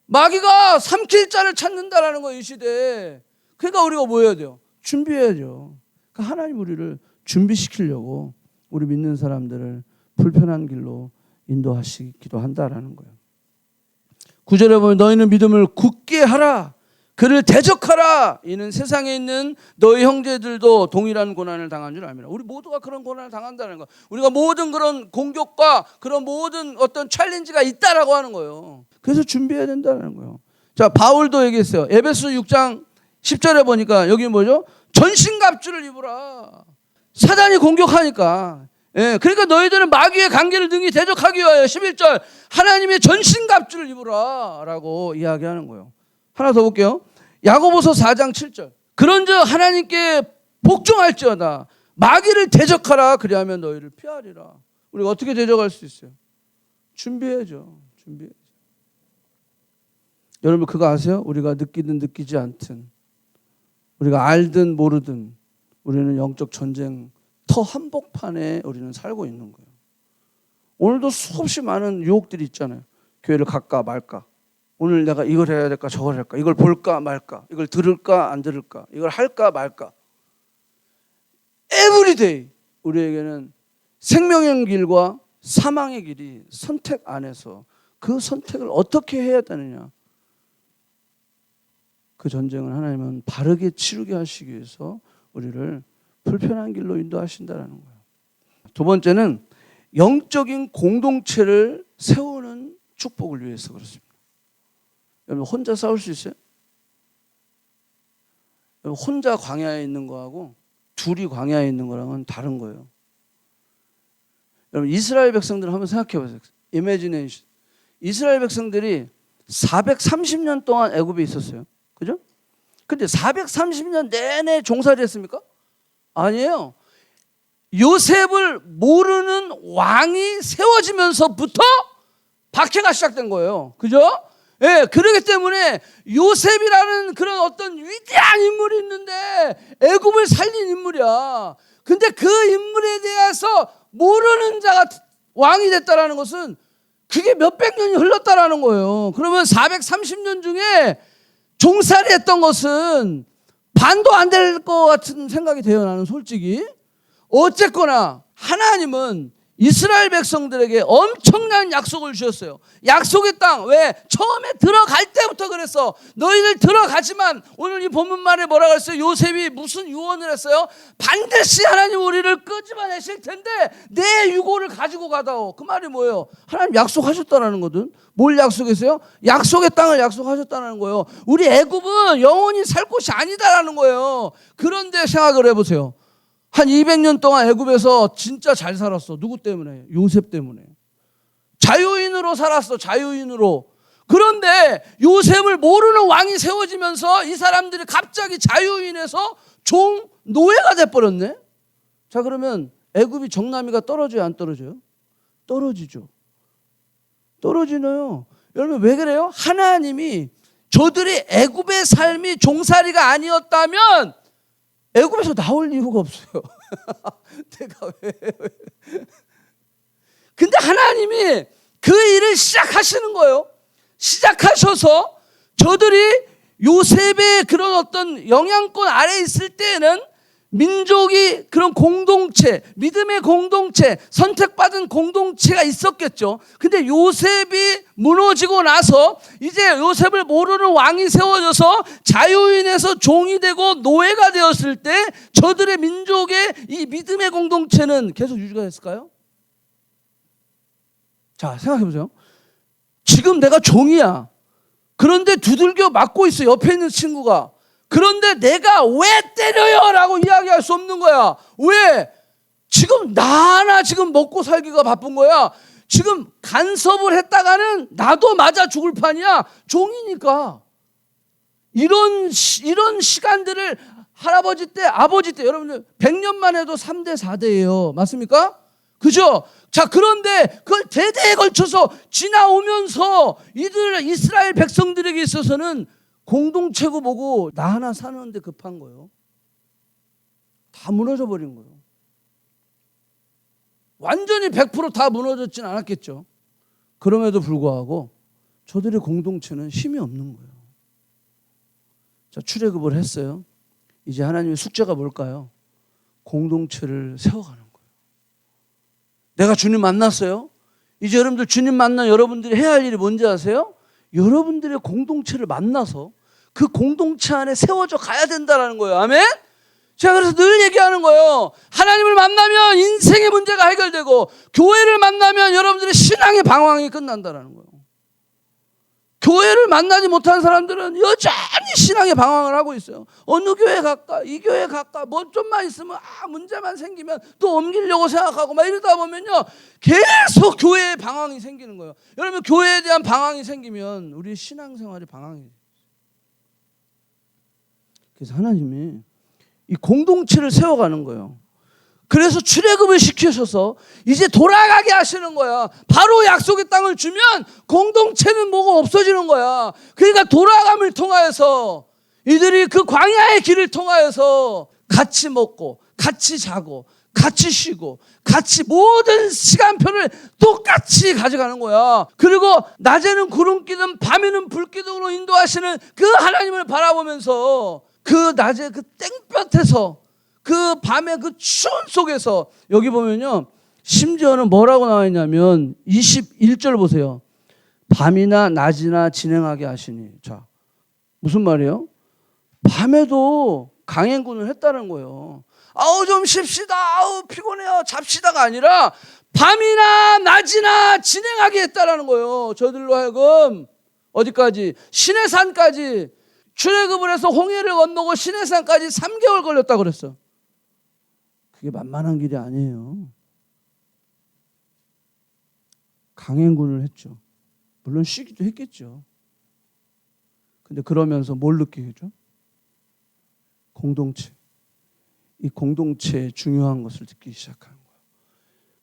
마귀가 삼킬 자를 찾는다라는 거예요, 이 시대에. 그러니까 우리가 뭐 해야 돼요? 준비해야죠. 그러니까 하나님 우리를 준비시키려고 우리 믿는 사람들을 불편한 길로 인도하시기도 한다라는 거예요. 9절에 보면 너희는 믿음을 굳게 하라. 그를 대적하라. 이는 세상에 있는 너희 형제들도 동일한 고난을 당한 줄 알미라. 우리 모두가 그런 고난을 당한다는 거. 우리가 모든 그런 공격과 그런 모든 어떤 챌린지가 있다라고 하는 거예요. 그래서 준비해야 된다는 거예요. 자, 바울도 얘기했어요. 에베소 6장 10절에 보니까 여기 뭐죠? 전신갑주를 입으라. 사단이 공격하니까. 그러니까 너희들은 마귀의 관계를 능히 대적하기 위하여 11절 하나님의 전신갑주를 입으라 라고 이야기하는 거예요. 하나 더 볼게요. 야고보서 4장 7절 그런즉 하나님께 복종할지어다 마귀를 대적하라 그리하면 너희를 피하리라. 우리가 어떻게 대적할 수 있어요? 준비해야죠. 준비해야죠. 여러분 그거 아세요? 우리가 느끼든 느끼지 않든 우리가 알든 모르든 우리는 영적 전쟁 터 한복판에 우리는 살고 있는 거예요. 오늘도 수없이 많은 유혹들이 있잖아요. 교회를 갈까 말까. 오늘 내가 이걸 해야 될까 저걸 할까. 이걸 볼까 말까. 이걸 들을까 안 들을까. 이걸 할까 말까. 에브리데이 우리에게는 생명의 길과 사망의 길이 선택 안에서 그 선택을 어떻게 해야 되느냐. 그 전쟁을 하나님은 바르게 치르게 하시기 위해서 우리를 불편한 길로 인도하신다는 거예요. 두 번째는 영적인 공동체를 세우는 축복을 위해서 그렇습니다. 여러분 혼자 싸울 수 있어요? 여러분 혼자 광야에 있는 거하고 둘이 광야에 있는 거랑은 다른 거예요. 여러분 이스라엘 백성들을 한번 생각해 보세요. 이미지네이션. 이스라엘 백성들이 430년 동안 애굽에 있었어요. 그죠? 근데 430년 내내 종살이 했습니까? 아니에요. 요셉을 모르는 왕이 세워지면서부터 박해가 시작된 거예요. 그죠? 예, 그렇기 때문에 요셉이라는 그런 어떤 위대한 인물이 있는데 애굽을 살린 인물이야. 근데 그 인물에 대해서 모르는 자가 왕이 됐다라는 것은 그게 몇백 년이 흘렀다라는 거예요. 그러면 430년 중에 종살이 했던 것은 반도 안 될 것 같은 생각이 돼요. 나는 솔직히. 어쨌거나 하나님은 이스라엘 백성들에게 엄청난 약속을 주셨어요. 약속의 땅. 왜? 처음에 들어갈 때부터 그랬어. 너희들 들어가지만 오늘 이 본문 말에 뭐라 그랬어요? 요셉이 무슨 유언을 했어요? 반드시 하나님 우리를 끄집어내실 텐데 내 유고를 가지고 가다오. 그 말이 뭐예요? 하나님 약속하셨다라는 거든. 뭘 약속했어요? 약속의 땅을 약속하셨다는 거예요. 우리 애굽은 영원히 살 곳이 아니다라는 거예요. 그런데 생각을 해보세요. 한 200년 동안 애굽에서 진짜 잘 살았어. 누구 때문에? 요셉 때문에. 자유인으로 살았어. 자유인으로. 그런데 요셉을 모르는 왕이 세워지면서 이 사람들이 갑자기 자유인에서 종 노예가 돼버렸네. 자, 그러면 애굽이 정남이가 떨어져요? 안 떨어져요? 떨어지죠. 떨어지네요. 여러분 왜 그래요? 하나님이 저들이 애굽의 삶이 종살이가 아니었다면 애굽에서 나올 이유가 없어요. 내가 왜? 근데 하나님이 그 일을 시작하시는 거예요. 시작하셔서 저들이 요셉의 그런 어떤 영향권 아래에 있을 때에는 민족이 그런 공동체, 믿음의 공동체, 선택받은 공동체가 있었겠죠. 근데 요셉이 무너지고 나서 이제 요셉을 모르는 왕이 세워져서 자유인에서 종이 되고 노예가 되었을 때 저들의 민족의 이 믿음의 공동체는 계속 유지가 됐을까요? 자, 생각해 보세요. 지금 내가 종이야. 그런데 두들겨 맞고 있어. 옆에 있는 친구가. 그런데 내가 왜 때려요? 라고 이야기할 수 없는 거야. 왜? 지금 나 하나 지금 먹고 살기가 바쁜 거야. 지금 간섭을 했다가는 나도 맞아 죽을 판이야. 종이니까. 이런 시간들을 할아버지 때, 아버지 때, 여러분들 100년만 해도 3대, 4대예요. 맞습니까? 그죠? 자, 그런데 그걸 대대에 걸쳐서 지나오면서 이스라엘 백성들에게 있어서는 공동체고 뭐고 나 하나 사는데 급한 거예요. 다 무너져 버린 거예요. 완전히 100% 다 무너졌진 않았겠죠. 그럼에도 불구하고 저들의 공동체는 힘이 없는 거예요. 자, 출애굽을 했어요. 이제 하나님의 숙제가 뭘까요? 공동체를 세워가는 거예요. 내가 주님 만났어요. 이제 여러분들 주님 만난 여러분들이 해야 할 일이 뭔지 아세요? 여러분들의 공동체를 만나서 그 공동체 안에 세워져 가야 된다는 거예요. 아멘? 제가 그래서 늘 얘기하는 거예요. 하나님을 만나면 인생의 문제가 해결되고 교회를 만나면 여러분들의 신앙의 방황이 끝난다는 거예요. 교회를 만나지 못한 사람들은 여전히 신앙의 방황을 하고 있어요. 어느 교회 갈까? 이 교회 갈까? 뭐 좀만 있으면 문제만 생기면 또 옮기려고 생각하고 막 이러다 보면요. 계속 교회의 방황이 생기는 거예요. 여러분 교회에 대한 방황이 생기면 우리 신앙생활이 방황이 돼요. 그래서 하나님이 이 공동체를 세워가는 거예요. 그래서 출애굽을 시키셔서 이제 돌아가게 하시는 거야. 바로 약속의 땅을 주면 공동체는 뭐가 없어지는 거야. 그러니까 돌아감을 통하여서 이들이 그 광야의 길을 통하여서 같이 먹고 같이 자고 같이 쉬고 같이 모든 시간표를 똑같이 가져가는 거야. 그리고 낮에는 구름기둥 밤에는 불기둥으로 인도하시는 그 하나님을 바라보면서 그 낮에 그 땡볕에서 그 밤의 그 추운 속에서 여기 보면요. 심지어는 뭐라고 나와 있냐면 21절 보세요. 밤이나 낮이나 진행하게 하시니. 자, 무슨 말이에요? 밤에도 강행군을 했다는 거예요. 아우 좀 쉽시다. 아우 피곤해요. 잡시다가 아니라 밤이나 낮이나 진행하게 했다라는 거예요. 저들로 하여금 어디까지? 시내산까지 출애굽을 해서 홍해를 건너고 시내산까지 3개월 걸렸다고 그랬어. 그게 만만한 길이 아니에요. 강행군을 했죠. 물론 쉬기도 했겠죠. 근데 그러면서 뭘 느끼게 죠? 공동체. 이 공동체의 중요한 것을 듣기 시작하는 거예요.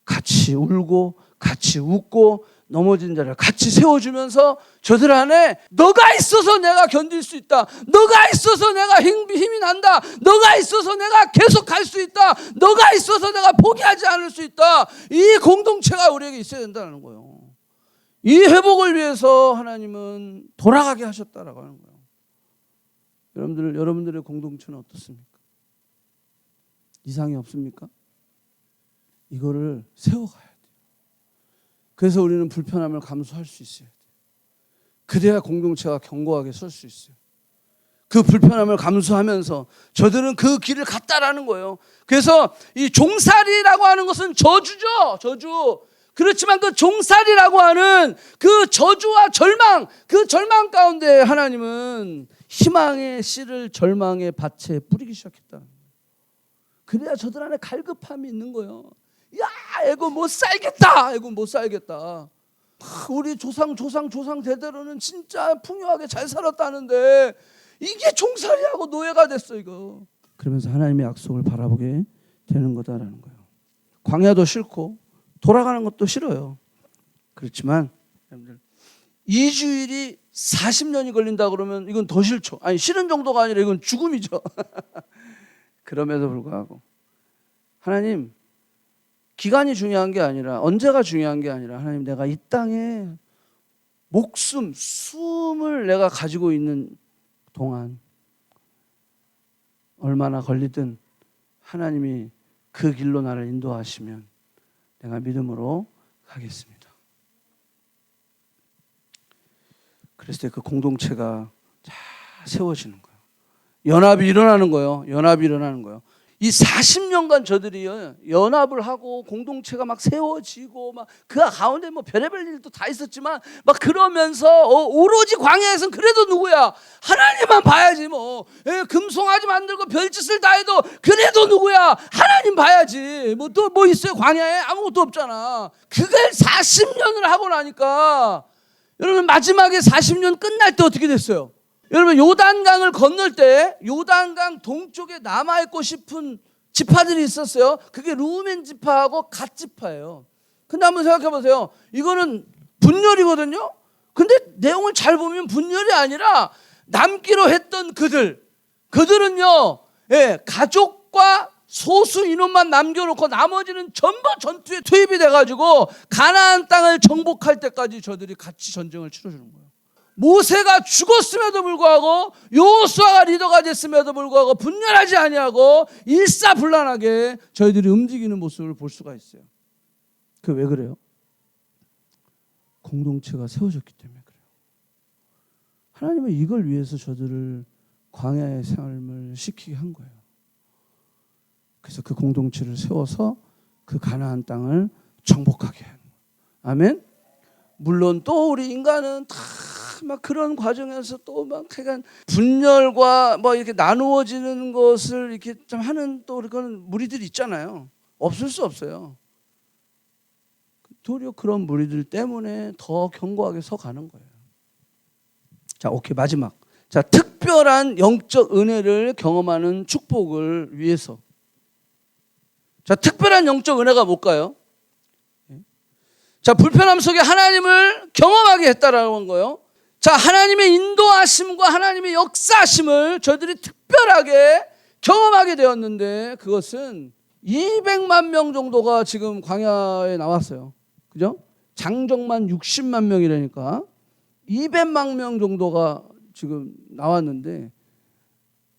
같이 울고 같이 웃고 넘어진 자를 같이 세워주면서 저들 안에 너가 있어서 내가 견딜 수 있다. 너가 있어서 내가 힘이 난다. 너가 있어서 내가 계속 갈 수 있다. 너가 있어서 내가 포기하지 않을 수 있다. 이 공동체가 우리에게 있어야 된다는 거예요. 이 회복을 위해서 하나님은 돌아가게 하셨다라고 하는 거예요. 여러분들의 공동체는 어떻습니까? 이상이 없습니까? 이거를 세워가야 돼요. 그래서 우리는 불편함을 감수할 수 있어야 돼요. 그래야 공동체가 견고하게 설 수 있어요. 그 불편함을 감수하면서 저들은 그 길을 갔다라는 거예요. 그래서 이 종살이라고 하는 것은 저주죠. 저주. 그렇지만 그 종살이라고 하는 그 저주와 절망, 그 절망 가운데 하나님은 희망의 씨를 절망의 밭에 뿌리기 시작했다는 거예요. 그래야 저들 안에 갈급함이 있는 거예요. 야, 이거 못 살겠다. 이거 못 살겠다. 우리 조상 대대로는 진짜 풍요하게 잘 살았다는데 이게 종살이하고 노예가 됐어 이거. 그러면서 하나님의 약속을 바라보게 되는 거다라는 거예요. 광야도 싫고 돌아가는 것도 싫어요. 그렇지만 여러분들 2주일이 40년이 걸린다 그러면 이건 더 싫죠. 아니 싫은 정도가 아니라 이건 죽음이죠. 그럼에도 불구하고 하나님 기간이 중요한 게 아니라 언제가 중요한 게 아니라 하나님 내가 이 땅에 목숨, 숨을 내가 가지고 있는 동안 얼마나 걸리든 하나님이 그 길로 나를 인도하시면 내가 믿음으로 가겠습니다. 그랬을 때 그 공동체가 잘 세워지는 거예요. 연합이 일어나는 거예요. 연합이 일어나는 거예요. 이 40년간 저들이 연합을 하고 공동체가 막 세워지고 막 그 가운데 뭐 별의별 일도 다 있었지만 막 그러면서 오로지 광야에서는 그래도 누구야? 하나님만 봐야지 뭐. 금송아지 만들고 별짓을 다 해도 그래도 누구야? 하나님 봐야지. 뭐 또 뭐 있어요? 광야에 아무것도 없잖아. 그걸 40년을 하고 나니까 여러분 마지막에 40년 끝날 때 어떻게 됐어요? 여러분 요단강을 건널 때 요단강 동쪽에 남아있고 싶은 지파들이 있었어요. 그게 루벤 지파하고 갓 지파예요. 근데 한번 생각해 보세요. 이거는 분열이거든요. 근데 내용을 잘 보면 분열이 아니라 남기로 했던 그들은요, 가족과 소수 인원만 남겨놓고 나머지는 전부 전투에 투입이 돼가지고 가나안 땅을 정복할 때까지 저들이 같이 전쟁을 치러주는 거예요. 모세가 죽었음에도 불구하고 여호수아가 리더가 됐음에도 불구하고 분열하지 아니하고 일사불란하게 저희들이 움직이는 모습을 볼 수가 있어요. 그 왜 그래요? 공동체가 세워졌기 때문에 그래요. 하나님은 이걸 위해서 저들을 광야의 삶을 시키게 한 거예요. 그래서 그 공동체를 세워서 그 가나안 땅을 정복하게 하는 거예요. 아멘. 물론 또 우리 인간은 다 막 그런 과정에서 또 막 약간 분열과 뭐 이렇게 나누어지는 것을 이렇게 좀 하는 또 그런 무리들이 있잖아요. 없을 수 없어요. 도리어 그런 무리들 때문에 더 견고하게 서 가는 거예요. 자, 오케이 마지막. 자, 특별한 영적 은혜를 경험하는 축복을 위해서. 자, 특별한 영적 은혜가 뭘까요? 자, 불편함 속에 하나님을 경험하게 했다라는 거예요. 자, 하나님의 인도하심과 하나님의 역사하심을 저희들이 특별하게 경험하게 되었는데 그것은 200만 명 정도가 지금 광야에 나왔어요. 그죠? 장정만 60만 명이라니까 200만 명 정도가 지금 나왔는데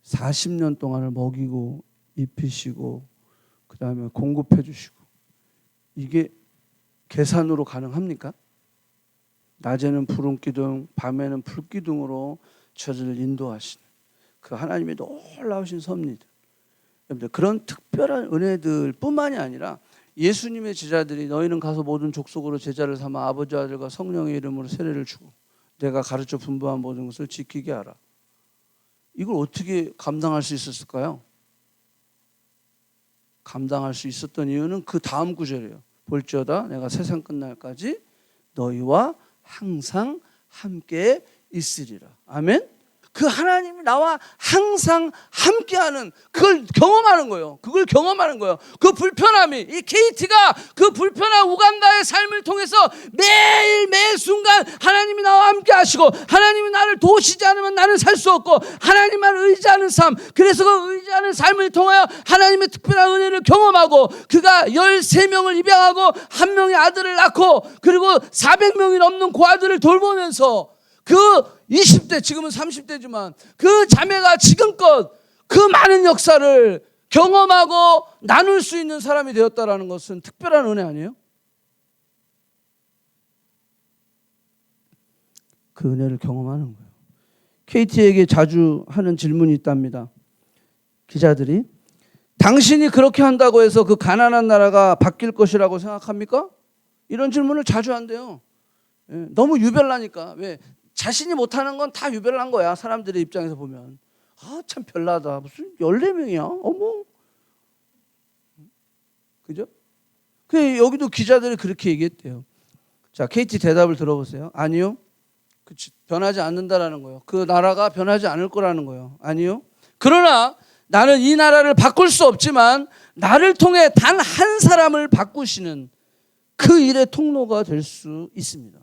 40년 동안을 먹이고 입히시고 그 다음에 공급해 주시고 이게 계산으로 가능합니까? 낮에는 푸른 기둥, 밤에는 불기둥으로 저들을 인도하시는 그 하나님의 놀라우신 섭리들. 여러분들 그런 특별한 은혜들 뿐만이 아니라 예수님의 제자들이 너희는 가서 모든 족속으로 제자를 삼아 아버지 아들과 성령의 이름으로 세례를 주고 내가 가르쳐 분부한 모든 것을 지키게 하라. 이걸 어떻게 감당할 수 있었을까요? 감당할 수 있었던 이유는 그 다음 구절이에요. 볼지어다 내가 세상 끝날까지 너희와 항상 함께 있으리라. 아멘. 그 하나님이 나와 항상 함께하는, 그걸 경험하는 거예요. 그걸 경험하는 거예요. 그 불편함이, 이 KT가 그 불편한 우간다의 삶을 통해서 매일 매 순간 하나님이 나와 함께 하시고, 하나님이 나를 도우시지 않으면 나는 살 수 없고, 하나님만 의지하는 삶, 그래서 그 의지하는 삶을 통하여 하나님의 특별한 은혜를 경험하고, 그가 13명을 입양하고 1명의 아들을 낳고, 그리고 400명이 넘는 그 아들을 돌보면서 그 20대, 지금은 30대지만 그 자매가 지금껏 그 많은 역사를 경험하고 나눌 수 있는 사람이 되었다라는 것은 특별한 은혜 아니에요? 그 은혜를 경험하는 거예요. KT에게 자주 하는 질문이 있답니다. 기자들이, 당신이 그렇게 한다고 해서 그 가난한 나라가 바뀔 것이라고 생각합니까? 이런 질문을 자주 한대요. 너무 유별나니까. 왜? 자신이 못하는 건 다 유별난 거야. 사람들의 입장에서 보면. 아, 참 별나다. 무슨 14명이야? 어머. 그죠? 여기도 기자들이 그렇게 얘기했대요. 자, KT 대답을 들어보세요. 아니요. 변하지 않는다라는 거예요. 그 나라가 변하지 않을 거라는 거예요. 아니요. 그러나 나는 이 나라를 바꿀 수 없지만 나를 통해 단 한 사람을 바꾸시는 그 일의 통로가 될 수 있습니다.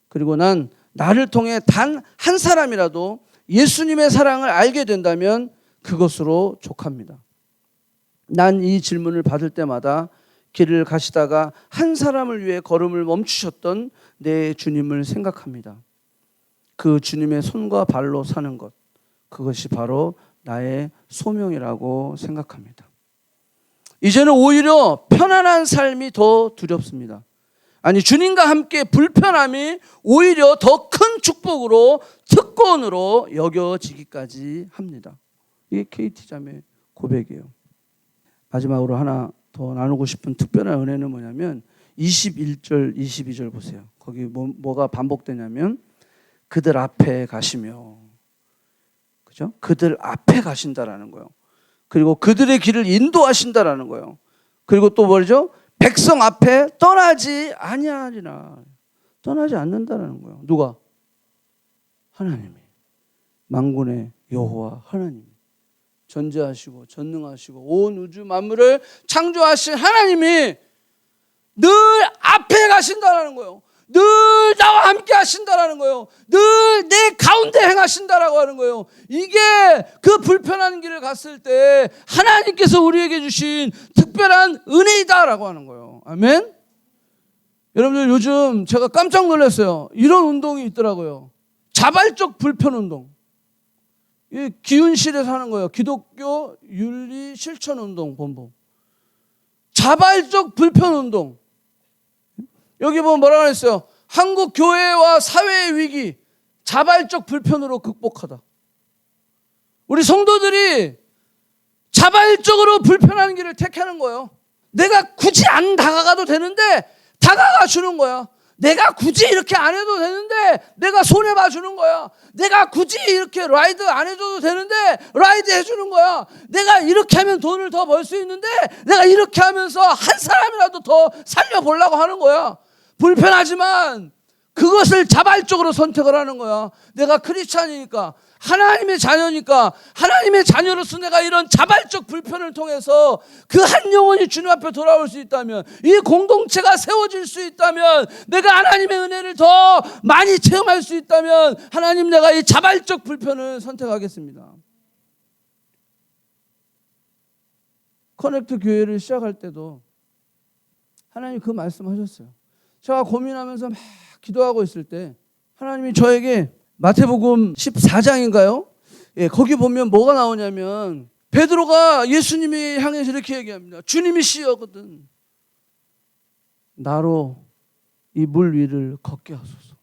그리고 난 나를 통해 단 한 사람이라도 예수님의 사랑을 알게 된다면 그것으로 족합니다. 난 이 질문을 받을 때마다 길을 가시다가 한 사람을 위해 걸음을 멈추셨던 내 주님을 생각합니다. 그 주님의 손과 발로 사는 것, 그것이 바로 나의 소명이라고 생각합니다. 이제는 오히려 편안한 삶이 더 두렵습니다. 아니, 주님과 함께 불편함이 오히려 더 큰 축복으로, 특권으로 여겨지기까지 합니다. 이게 KT 자매 고백이에요. 마지막으로 하나 더 나누고 싶은 특별한 은혜는 뭐냐면 21절, 22절 보세요. 거기 뭐가 반복되냐면 그들 앞에 가시며, 그죠? 그들 앞에 가신다라는 거예요. 그리고 그들의 길을 인도하신다라는 거예요. 그리고 또 뭐죠? 백성 앞에 떠나지 아니하리라. 떠나지 않는다라는 거예요. 누가? 하나님이. 만군의 여호와 하나님. 전지하시고 전능하시고 온 우주 만물을 창조하신 하나님이 늘 앞에 가신다라는 거예요. 늘 나와 함께 하신다라는 거예요. 늘 내 가운데 행하신다라고 하는 거예요. 이게 그 불편한 길을 갔을 때 하나님께서 우리에게 주신 특별한 은혜이다라고 하는 거예요. 아멘. 여러분들, 요즘 제가 깜짝 놀랐어요. 이런 운동이 있더라고요. 자발적 불편 운동. 이 기운실에서 하는 거예요. 기독교 윤리 실천 운동 본부. 자발적 불편 운동. 여기 보면 뭐라고 했어요? 한국 교회와 사회의 위기, 자발적 불편으로 극복하다. 우리 성도들이 자발적으로 불편한 길을 택하는 거예요. 내가 굳이 안 다가가도 되는데 다가가 주는 거야. 내가 굳이 이렇게 안 해도 되는데 내가 손해봐 주는 거야. 내가 굳이 이렇게 라이드 안 해줘도 되는데 라이드 해주는 거야. 내가 이렇게 하면 돈을 더 벌 수 있는데 내가 이렇게 하면서 한 사람이라도 더 살려보려고 하는 거야. 불편하지만 그것을 자발적으로 선택을 하는 거야. 내가 크리스찬이니까, 하나님의 자녀니까, 하나님의 자녀로서 내가 이런 자발적 불편을 통해서 그 한 영혼이 주님 앞에 돌아올 수 있다면, 이 공동체가 세워질 수 있다면, 내가 하나님의 은혜를 더 많이 체험할 수 있다면 하나님, 내가 이 자발적 불편을 선택하겠습니다. 커넥트 교회를 시작할 때도 하나님 그 말씀하셨어요. 제가 고민하면서 막 기도하고 있을 때 하나님이 저에게 마태복음 14장인가요? 예, 거기 보면 뭐가 나오냐면 베드로가 예수님이 향해서 이렇게 얘기합니다. 주님이 시여거든 나로 이 물 위를 걷게 하소서.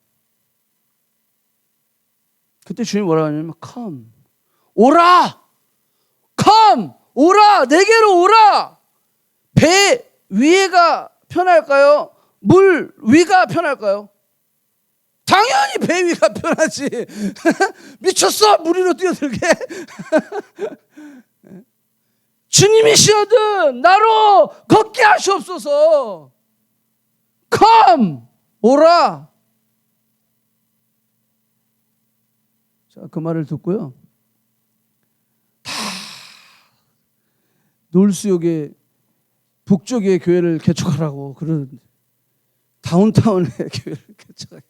그때 주님이 뭐라고 하냐면 come, 오라, come, 오라, 내게로 오라. 배 위에가 편할까요? 물 위가 편할까요? 당연히 배 위가 편하지. 미쳤어? 물 위로 뛰어들게. 주님이시거든 나로 걷게 하시옵소서. Come, 오라. 자, 그 말을 듣고요. 다 놀수역에 북쪽에 교회를 개척하라고 그러는데 다운타운에 교회를 개척하게.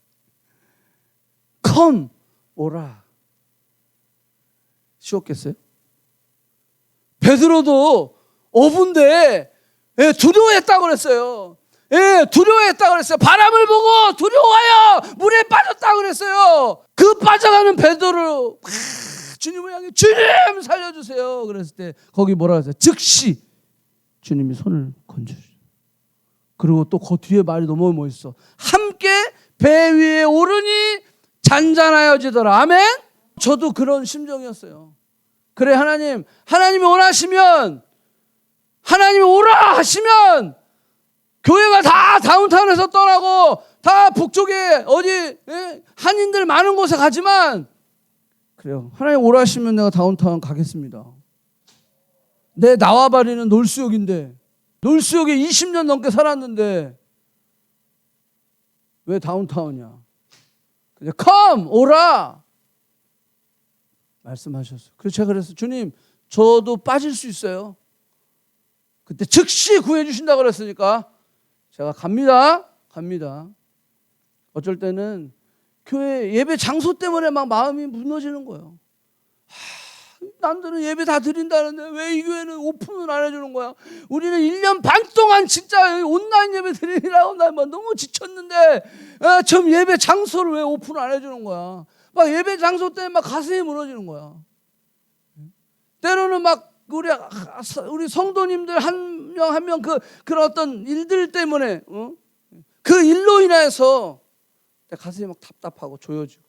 컴 오라. 쉬웠겠어요? 베드로도 어부인데 두려워했다고 그랬어요. 두려워했다고 그랬어요. 바람을 보고 두려워하여 물에 빠졌다고 그랬어요. 그 빠져가는 베드로를 주님을 향해 주님 살려주세요. 그랬을 때 거기 뭐라 하세요? 즉시 주님이 손을 건져주세요. 그리고 또 그 뒤에 말이 너무 멋있어. 함께 배 위에 오르니 잔잔하여지더라. 아멘. 저도 그런 심정이었어요. 그래, 하나님이 원하시면, 하나님이 오라 하시면 교회가 다 다운타운에서 떠나고 다 북쪽에 어디 한인들 많은 곳에 가지만, 그래요, 하나님 오라 하시면 내가 다운타운 가겠습니다. 내 나와바리는 놀수역인데, 놀수역에 20년 넘게 살았는데 왜 다운타운이야? 그냥 컴 오라 말씀하셨어요. 그래서 제가 그랬어요. 주님, 저도 빠질 수 있어요. 그때 즉시 구해 주신다고 그랬으니까 제가 갑니다. 어쩔 때는 교회 예배 장소 때문에 막 마음이 무너지는 거예요. 남들은 예배 다 드린다는데 왜 이 교회는 오픈을 안 해주는 거야? 우리는 1년 반 동안 진짜 온라인 예배 드리라고 나 너무 지쳤는데 좀 예배 장소를 왜 오픈을 안 해주는 거야? 막 예배 장소 때문에 막 가슴이 무너지는 거야. 때로는 막 우리 성도님들 한 명 한 명 그런 어떤 일들 때문에 그 일로 인해서 가슴이 막 답답하고 조여지고,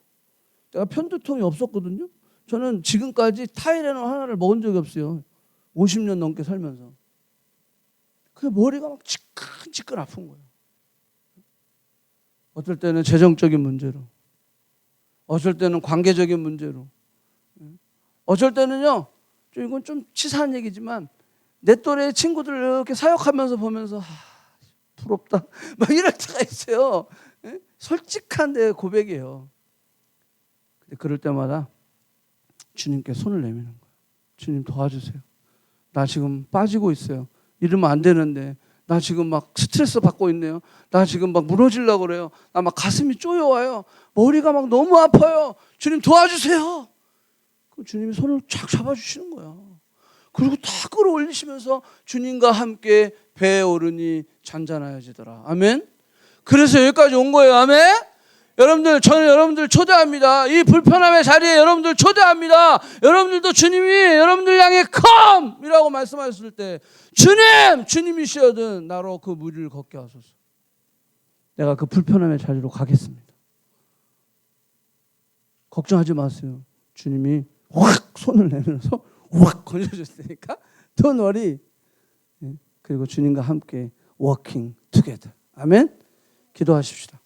내가 편두통이 없었거든요. 저는 지금까지 타이레놀 하나를 먹은 적이 없어요. 50년 넘게 살면서. 그 머리가 막 지끈지끈 아픈 거예요. 어떨 때는 재정적인 문제로, 어쩔 때는 관계적인 문제로, 어쩔 때는요, 이건 좀 치사한 얘기지만 내 또래 친구들 이렇게 사역하면서 보면서 부럽다 막 이럴 때가 있어요. 솔직한 내 고백이에요. 근데 그럴 때마다 주님께 손을 내미는 거예요. 주님 도와주세요. 나 지금 빠지고 있어요. 이러면 안 되는데 나 지금 막 스트레스 받고 있네요. 나 지금 막 무너지려고 그래요. 나 막 가슴이 쪼여와요. 머리가 막 너무 아파요. 주님 도와주세요. 그럼 주님이 손을 쫙 잡아주시는 거야. 그리고 다 끌어올리시면서 주님과 함께 배에 오르니 잔잔하여지더라. 아멘. 그래서 여기까지 온 거예요. 아멘. 여러분들, 저는 여러분들 초대합니다. 이 불편함의 자리에 여러분들 초대합니다. 여러분들도 주님이 여러분들 향해 come! 이라고 말씀하셨을 때 주님이시여든 나로 그 무리를 걷게 하소서. 내가 그 불편함의 자리로 가겠습니다. 걱정하지 마세요. 주님이 확 손을 내면서 확 걸려줬을 테니까 Don't worry. 그리고 주님과 함께 working together. 아멘. 기도하십시다.